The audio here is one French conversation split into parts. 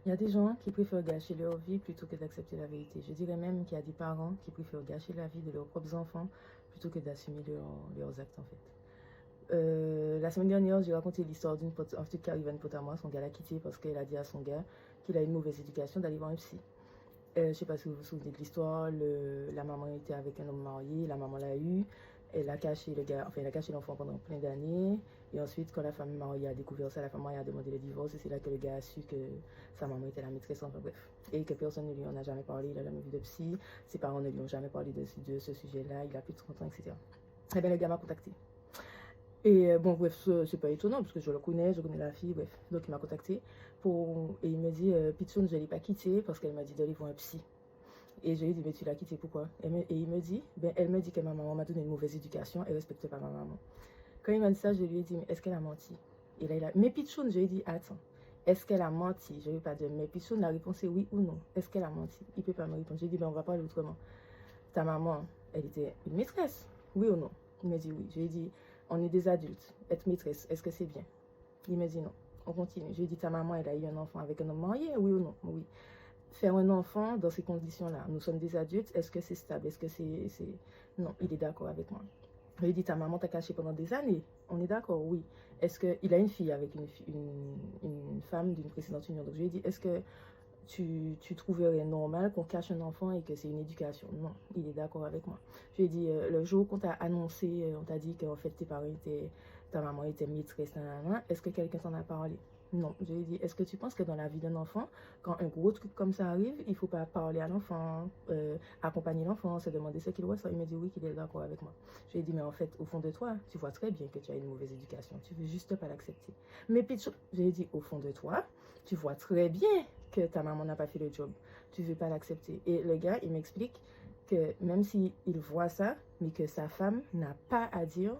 Il y a des gens qui préfèrent gâcher leur vie plutôt que d'accepter la vérité. Je dirais même qu'il y a des parents qui préfèrent gâcher la vie de leurs propres enfants plutôt que d'assumer leurs actes en fait. La semaine dernière, j'ai raconté l'histoire d'une pote, en fait, qui arrive à une pote à moi, son gars l'a quitté parce qu'elle a dit à son gars qu'il a une mauvaise éducation d'aller voir un psy. Je ne sais pas si vous vous souvenez de l'histoire, la maman était avec un homme marié, la maman l'a eu, elle a caché le gars, enfin elle a caché l'enfant pendant plein d'années, et ensuite quand la femme mariée a découvert ça, la femme mariée a demandé le divorce, et c'est là que le gars a su que sa maman était la maîtresse, enfin bref, et que personne ne lui en a jamais parlé, il a jamais vu de psy, ses parents ne lui ont jamais parlé de ce sujet-là, il a plus de 30 ans, etc. Et bien le gars m'a contacté. Et bon, bref, c'est pas étonnant parce que je le connais, je connais la fille, bref. Donc il m'a contacté et il me dit Pitchoun, je ne l'ai pas quitté parce qu'elle m'a dit d'aller voir un psy. Et je lui ai dit, mais tu l'as quitté pourquoi? Et il me dit, ben, elle me dit que ma maman m'a donné une mauvaise éducation, elle ne respecte pas ma maman. Quand il m'a dit ça, je lui ai dit, mais est-ce qu'elle a menti? Et là, il a, mais Pitchoun, je lui ai dit, attends, est-ce qu'elle a menti? Je ne lui ai pas dit, mais Pitchoun, la réponse est oui ou non. Est-ce qu'elle a menti? Il ne peut pas me répondre. Je lui ai dit, ben, on va parler autrement. Ta maman, elle était une maîtresse, oui ou non? Il me dit oui. Je lui ai dit, on est des adultes, être maîtresse, est-ce que c'est bien? Il me dit non. On continue. Je lui ai dit, ta maman, elle a eu un enfant avec un homme marié, oui ou non? Oui. Faire un enfant dans ces conditions-là, nous sommes des adultes, est-ce que c'est stable? Est-ce que c'est... Non, il est d'accord avec moi. Je lui ai dit, ta maman t'a caché pendant des années. On est d'accord, oui. Est-ce qu'il a une fille avec une femme d'une précédente union? Donc je lui ai dit, est-ce que tu trouverais normal qu'on cache un enfant et que c'est une éducation? Non, il est d'accord avec moi. Je lui ai dit, le jour qu'on t'a annoncé, on t'a dit qu'en fait tes parents étaient, ta maman était maîtresse, est-ce que quelqu'un t'en a parlé? Non. Je lui ai dit, est-ce que tu penses que dans la vie d'un enfant, quand un gros truc comme ça arrive, il ne faut pas parler à l'enfant, accompagner l'enfant, se demander ce qu'il ressent? Il me dit oui, qu'il est d'accord avec moi. Je lui ai dit, mais en fait, au fond de toi, tu vois très bien que tu as une mauvaise éducation. Tu veux juste pas l'accepter. Mais Pitch, je lui ai dit, au fond de toi, tu vois très bien que ta maman n'a pas fait le job. Tu veux pas l'accepter. Et le gars, il m'explique que même s'il voit ça, mais que sa femme n'a pas à dire,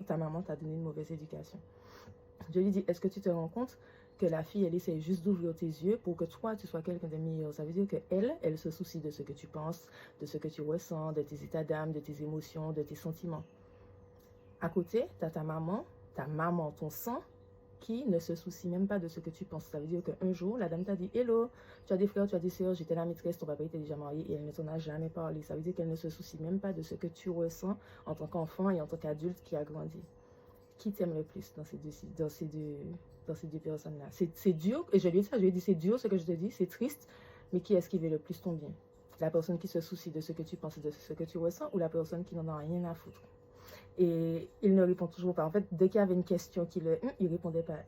ta maman t'a donné une mauvaise éducation. Je lui dis, est-ce que tu te rends compte que la fille, elle essaie juste d'ouvrir tes yeux pour que toi, tu sois quelqu'un de meilleur? Ça veut dire qu'elle se soucie de ce que tu penses, de ce que tu ressens, de tes états d'âme, de tes émotions, de tes sentiments. À côté, tu as ta maman, ton sang, qui ne se soucie même pas de ce que tu penses. Ça veut dire qu'un jour, la dame t'a dit, hello, tu as des frères, tu as des sœurs, j'étais la maîtresse, ton papa était déjà marié et elle ne t'en a jamais parlé. Ça veut dire qu'elle ne se soucie même pas de ce que tu ressens en tant qu'enfant et en tant qu'adulte qui a grandi. Qui t'aime le plus dans ces deux personnes-là? C'est dur, et je lui ai dit ça, je lui ai dit, c'est dur ce que je te dis, c'est triste, mais qui est-ce qui veut le plus ton bien? La personne qui se soucie de ce que tu penses et de ce que tu ressens, ou la personne qui n'en a rien à foutre? Et il ne répond toujours pas. En fait, dès qu'il y avait une question il répondait pas.